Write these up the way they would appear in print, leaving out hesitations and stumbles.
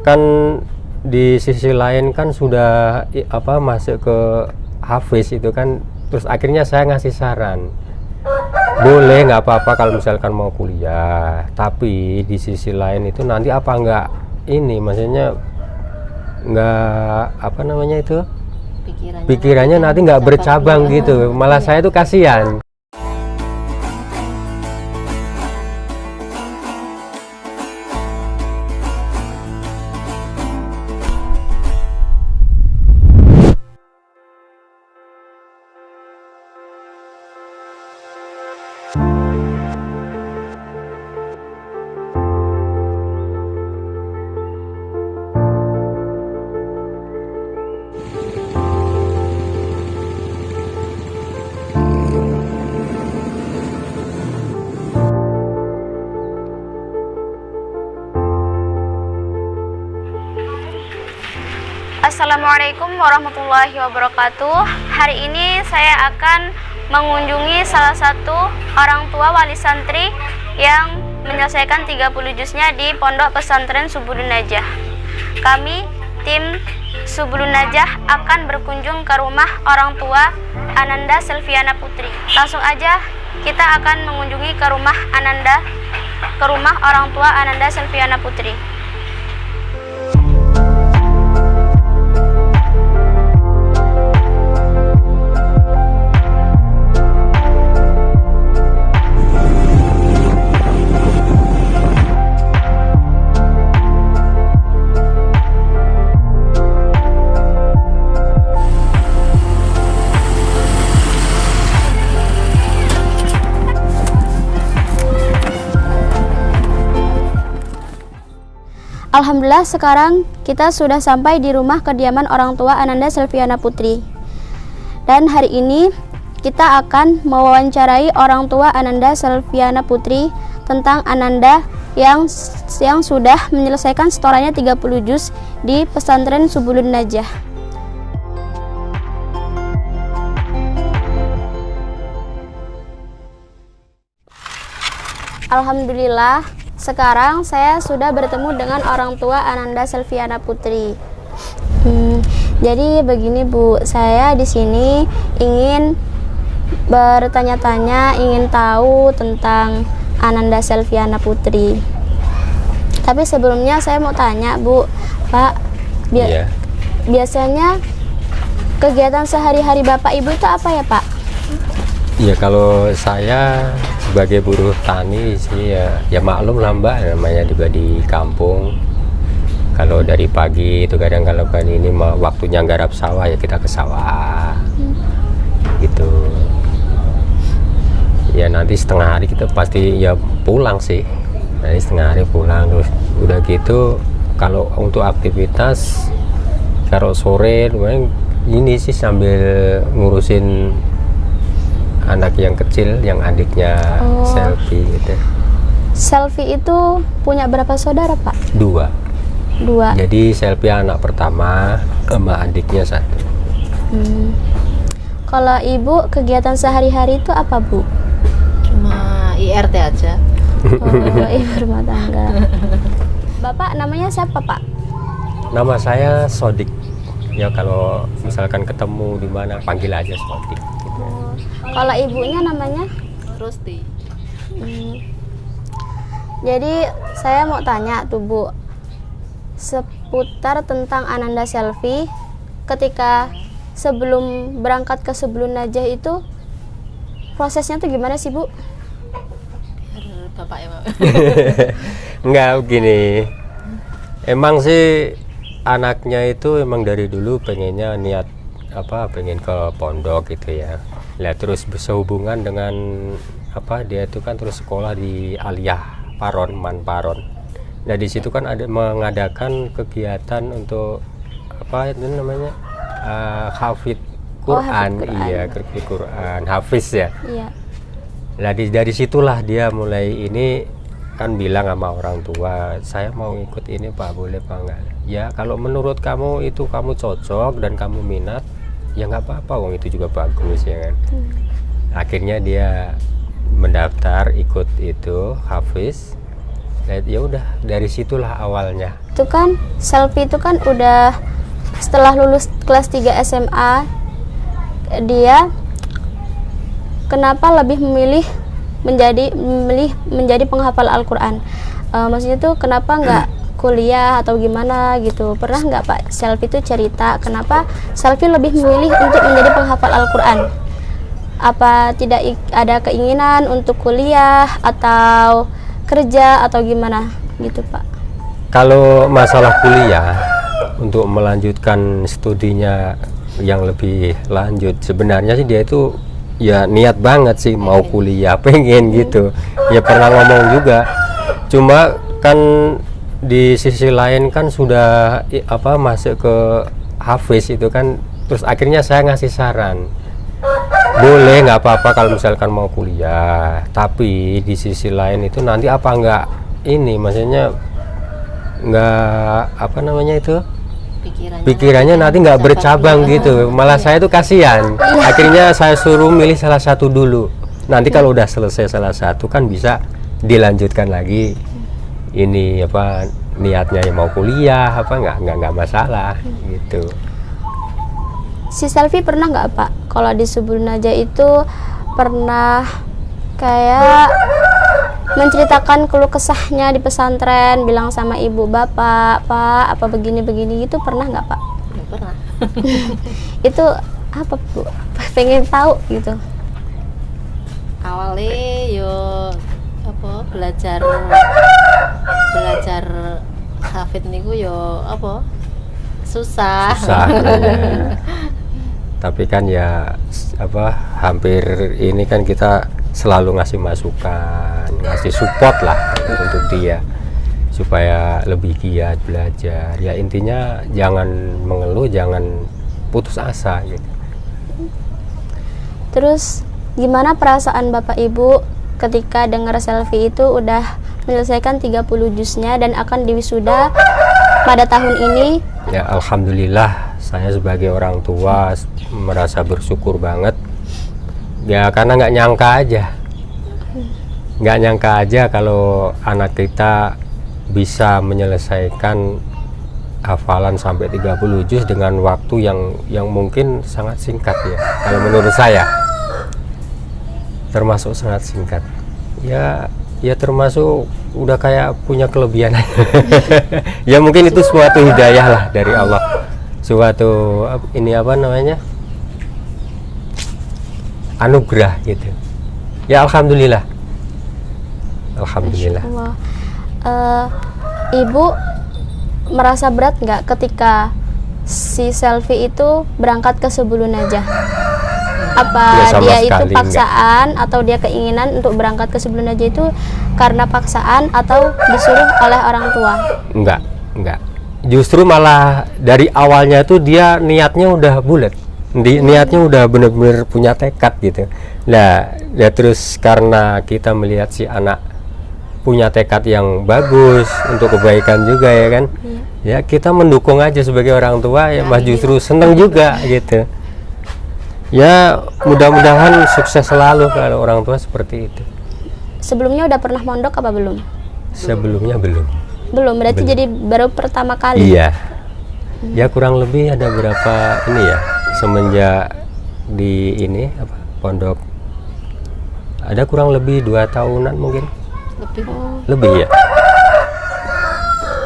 kan di sisi lain kan sudah masuk ke hafiz itu kan, terus akhirnya saya ngasih saran, boleh nggak apa-apa kalau misalkan mau kuliah, tapi di sisi lain itu nanti apa nggak ini, maksudnya nggak pikirannya nanti nggak bercabang gitu, malah saya tuh kasihan. Assalamualaikum warahmatullahi wabarakatuh. Hari ini saya akan mengunjungi salah satu orang tua wali santri yang menyelesaikan 30 juznya di Pondok Pesantren Subulun Najah. Kami, tim Subulun Najah, akan berkunjung ke rumah orang tua Ananda Selviana Putri. Langsung aja kita akan mengunjungi ke rumah orang tua Ananda Selviana Putri. Alhamdulillah, sekarang kita sudah sampai di rumah kediaman orang tua Ananda Selviana Putri. Dan hari ini kita akan mewawancarai orang tua Ananda Selviana Putri tentang Ananda yang sudah menyelesaikan setorannya 30 juz di Pesantren Subulun Najah. Alhamdulillah, sekarang saya sudah bertemu dengan orang tua Ananda Selviana Putri. Jadi begini Bu, saya di sini ingin bertanya-tanya, ingin tahu tentang Ananda Selviana Putri. Tapi sebelumnya saya mau tanya Bu, Pak, biasanya kegiatan sehari-hari Bapak Ibu itu apa ya Pak? Ya kalau saya sebagai buruh tani sih ya maklum lah Mbak, namanya juga di kampung. Kalau dari pagi itu kadang kalau kan ini waktunya garap sawah ya kita ke sawah gitu. Ya nanti setengah hari kita pasti ya pulang sih. Nanti setengah hari pulang, terus udah gitu kalau untuk aktivitas kalau sore lumayan ini sih sambil ngurusin anak yang kecil, yang adiknya Selvi gitu. Selvi itu punya berapa saudara Pak? Dua. Jadi Selvi anak pertama sama adiknya satu. Kalau Ibu kegiatan sehari-hari itu apa Bu? Cuma IRT aja. Ibu rumah tangga. Bapak namanya siapa Pak? Nama saya Sodik. Ya kalau misalkan ketemu di mana panggil aja Sodik. Gitu. Kalau ibunya namanya? Rusti. Jadi saya mau tanya tuh Bu, seputar tentang Ananda Selvi ketika sebelum berangkat ke Subulun Najah itu prosesnya tuh gimana sih Bu? Biar Bapak ya Pak. Enggak begini. Emang sih anaknya itu emang dari dulu pengennya pengen ke pondok gitu ya. Lah terus sehubungan dengan dia itu kan terus sekolah di Aliyah Paron, Man Paron. Nah di situ kan ada mengadakan kegiatan untuk itu namanya hafid Quran, hafid Quran, hafiz ya. Iya. Nah dari situlah dia mulai ini kan bilang sama orang tua, saya mau ikut ini Pak, boleh Pak enggak? Ya kalau menurut kamu itu kamu cocok dan kamu minat, ya nggak apa-apa, wong itu juga bagus ya kan. Akhirnya dia mendaftar ikut itu hafiz. Ya udah dari situlah awalnya itu kan Selfie itu kan udah setelah lulus kelas 3 SMA, dia kenapa lebih memilih menjadi penghafal Al-Quran? Maksudnya tuh kenapa nggak kuliah atau gimana gitu? Pernah nggak Pak Selfie itu cerita kenapa Selfie lebih memilih untuk menjadi penghafal Al-Quran? Apa tidak ada keinginan untuk kuliah atau kerja atau gimana gitu Pak? Kalau masalah kuliah, untuk melanjutkan studinya yang lebih lanjut, sebenarnya sih dia itu ya niat banget sih mau kuliah, pengen gitu. Ya pernah ngomong juga. Cuma kan di sisi lain kan sudah masuk ke Hafiz itu kan, terus akhirnya saya ngasih saran, boleh nggak apa-apa kalau misalkan mau kuliah, tapi di sisi lain itu nanti apa nggak ini, maksudnya nggak pikirannya nanti nggak bercabang gitu, malah saya tuh kasihan. Akhirnya saya suruh milih salah satu dulu, nanti kalau udah selesai salah satu kan bisa dilanjutkan lagi ini niatnya yang mau kuliah nggak masalah gitu. Si Selfie pernah nggak Pak kalau di Subul Najah itu pernah kayak menceritakan keluh kesahnya di pesantren, bilang sama ibu bapak, Pak apa begini-begini gitu, pernah nggak Pak? Ya, pernah. Itu apa Bu? Pengen tahu gitu. Awalnya yo belajar hafid niku yo susah. Ya. Tapi kan ya hampir ini kan kita selalu ngasih masukan, ngasih support lah untuk dia supaya lebih giat belajar. Ya intinya jangan mengeluh, jangan putus asa gitu. Terus gimana perasaan Bapak Ibu ketika dengar Selfie itu udah menyelesaikan 30 juznya dan akan diwisuda pada tahun ini? Ya alhamdulillah, saya sebagai orang tua merasa bersyukur banget. Ya karena nggak nyangka aja kalau anak kita bisa menyelesaikan hafalan sampai 30 juz dengan waktu yang mungkin sangat singkat ya. Kalau menurut saya termasuk sangat singkat. Ya termasuk udah kayak punya kelebihan. Ya mungkin itu suatu hidayah lah dari Allah. Suatu anugerah gitu. Ya alhamdulillah. Alhamdulillah. Ibu merasa berat nggak ketika si Selfie itu berangkat ke Subul Najah? Apa Ya, dia itu sekali paksaan atau dia keinginan untuk berangkat ke Subul Najah itu karena paksaan atau disuruh oleh orang tua? Enggak. Justru malah dari awalnya tuh dia niatnya udah bulat. Niatnya udah bener-bener punya tekad gitu. Nah, ya terus karena kita melihat si anak punya tekad yang bagus untuk kebaikan juga ya kan. Ya kita mendukung aja sebagai orang tua ya, mah justru seneng juga gitu. Ya mudah-mudahan sukses selalu kalau orang tua seperti itu. Sebelumnya udah pernah mondok apa belum? Sebelumnya belum. Berarti Belum. jadi baru pertama kali. Iya. Ya kurang lebih ada berapa ini ya, semenjak di ini pondok ada kurang lebih 2 tahunan mungkin. Lebih ya.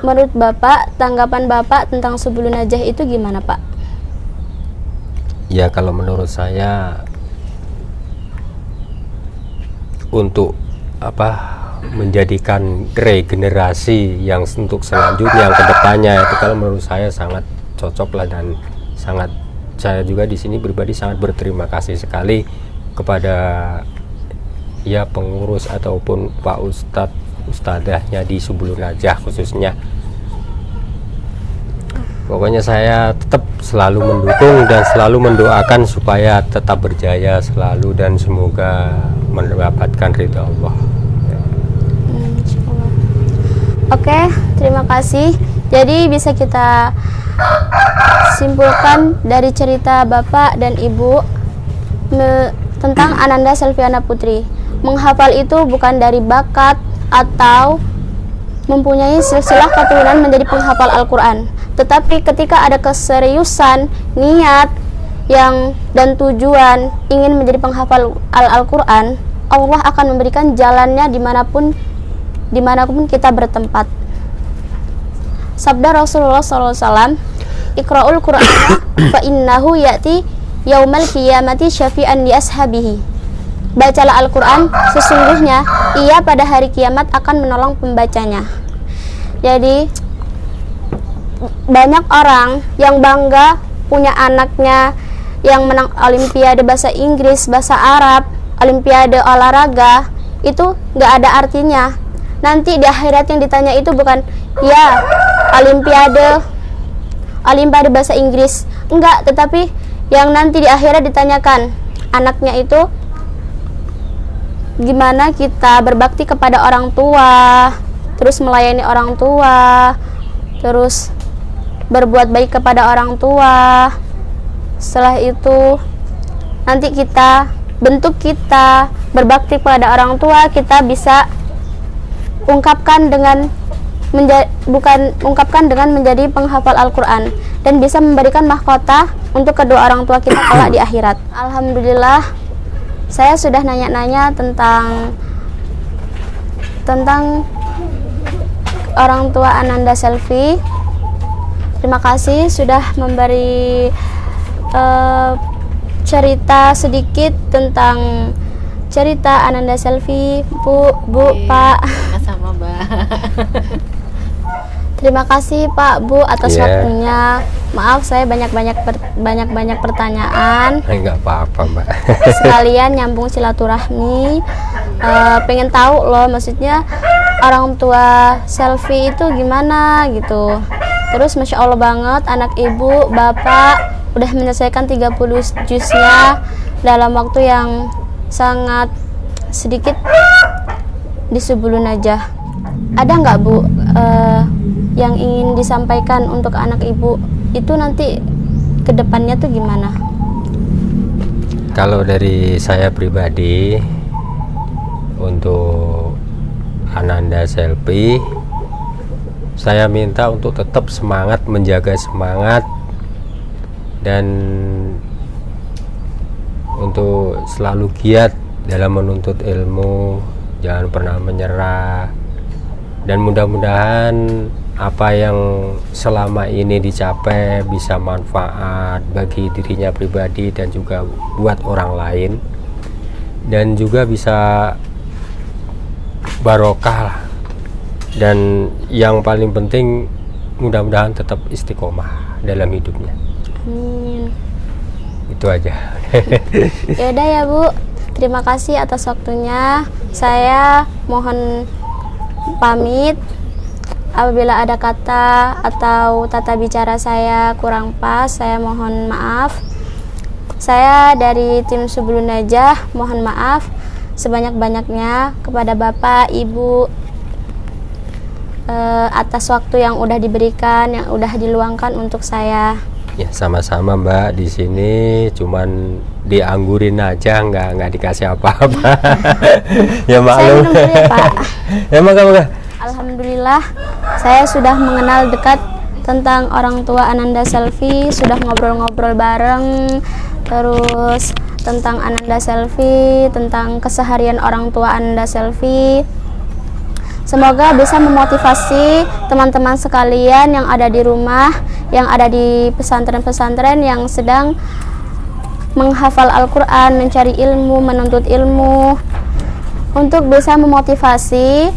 Menurut Bapak, tanggapan Bapak tentang Subul Najah itu gimana Pak? Ya kalau menurut saya untuk menjadikan regenerasi yang untuk selanjutnya yang kedepannya itu kalau menurut saya sangat cocok lah, dan sangat saya juga di sini pribadi sangat berterima kasih sekali kepada ya pengurus ataupun Pak Ustadzahnya di Subul Najah khususnya. Pokoknya saya tetap selalu mendukung dan selalu mendoakan supaya tetap berjaya selalu dan semoga mendapatkan ridha Allah. Insyaallah. Oke, terima kasih. Jadi bisa kita simpulkan dari cerita Bapak dan Ibu tentang Ananda Selviana Putri. Menghafal itu bukan dari bakat atau mempunyai silsilah keturunan menjadi penghafal Al-Quran. Tetapi ketika ada keseriusan, niat dan tujuan ingin menjadi penghafal Al-Quran, Allah akan memberikan jalannya dimanapun kita bertempat. Sabda Rasulullah SAW, Iqra'ul Qur'ana fa innahu ya'ti yaumal qiyamati syafi'an li ashabihi. Bacalah Al-Quran, sesungguhnya ia pada hari kiamat akan menolong pembacanya. Jadi banyak orang yang bangga punya anaknya yang menang olimpiade bahasa Inggris, bahasa Arab, olimpiade olahraga, itu nggak ada artinya. Nanti di akhirat yang ditanya itu bukan, ya olimpiade bahasa Inggris, enggak, tetapi yang nanti di akhirat ditanyakan, anaknya itu gimana kita berbakti kepada orang tua, terus melayani orang tua, terus berbuat baik kepada orang tua. Setelah itu nanti bentuk kita berbakti kepada orang tua kita bisa ungkapkan dengan menjadi penghafal Al-Quran dan bisa memberikan mahkota untuk kedua orang tua kita kelak di akhirat. Alhamdulillah, saya sudah nanya-nanya tentang orang tua Ananda Selvi. Terima kasih sudah memberi cerita sedikit tentang cerita Ananda Selvi, Bu, Pak. Sama, Mbak. Terima kasih Pak, Bu, atas waktunya. Maaf saya banyak pertanyaan. Enggak apa-apa, Mbak. Sekalian nyambung silaturahmi. Pengen tahu loh, maksudnya orang tua Selvi itu gimana gitu. Terus Masya Allah banget, anak ibu, bapak udah menyelesaikan 30 juznya dalam waktu yang sangat sedikit di sebelum aja. Ada nggak Bu yang ingin disampaikan untuk anak ibu itu nanti kedepannya tuh gimana? Kalau dari saya pribadi untuk Ananda Selvi, saya minta untuk tetap semangat, menjaga semangat, dan untuk selalu giat dalam menuntut ilmu, jangan pernah menyerah, dan mudah-mudahan apa yang selama ini dicapai bisa manfaat bagi dirinya pribadi dan juga buat orang lain, dan juga bisa barokah, dan yang paling penting mudah-mudahan tetap istiqomah dalam hidupnya. Amin. Itu aja. Yaudah ya Bu, terima kasih atas waktunya. Saya mohon pamit. Apabila ada kata atau tata bicara saya kurang pas, saya mohon maaf. Saya dari tim Subulun Najah mohon maaf sebanyak-banyaknya kepada Bapak, Ibu, atas waktu yang udah diberikan, yang udah diluangkan untuk saya. Ya, sama-sama Mbak. Di sini cuman dianggurin aja, nggak dikasih apa-apa. Ya maklum. Saya minum dulu ya Pak. Ya maka. Alhamdulillah, saya sudah mengenal dekat tentang orang tua Ananda Selvi, sudah ngobrol-ngobrol bareng, terus tentang Ananda Selvi, tentang keseharian orang tua Ananda Selvi. Semoga bisa memotivasi teman-teman sekalian yang ada di rumah, yang ada di pesantren-pesantren yang sedang menghafal Al-Quran, mencari ilmu, menuntut ilmu, untuk bisa memotivasi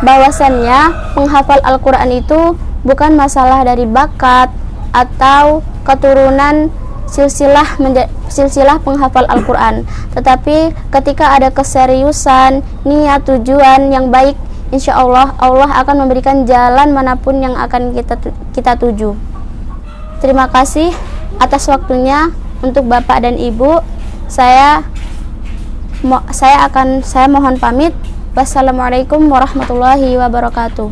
bahwasannya menghafal Al-Quran itu bukan masalah dari bakat atau keturunan silsilah penghafal Al-Quran, tetapi ketika ada keseriusan, niat, tujuan yang baik, insya Allah akan memberikan jalan manapun yang akan kita tuju. Terima kasih atas waktunya. Untuk Bapak dan Ibu, saya mohon pamit. Wassalamualaikum warahmatullahi wabarakatuh.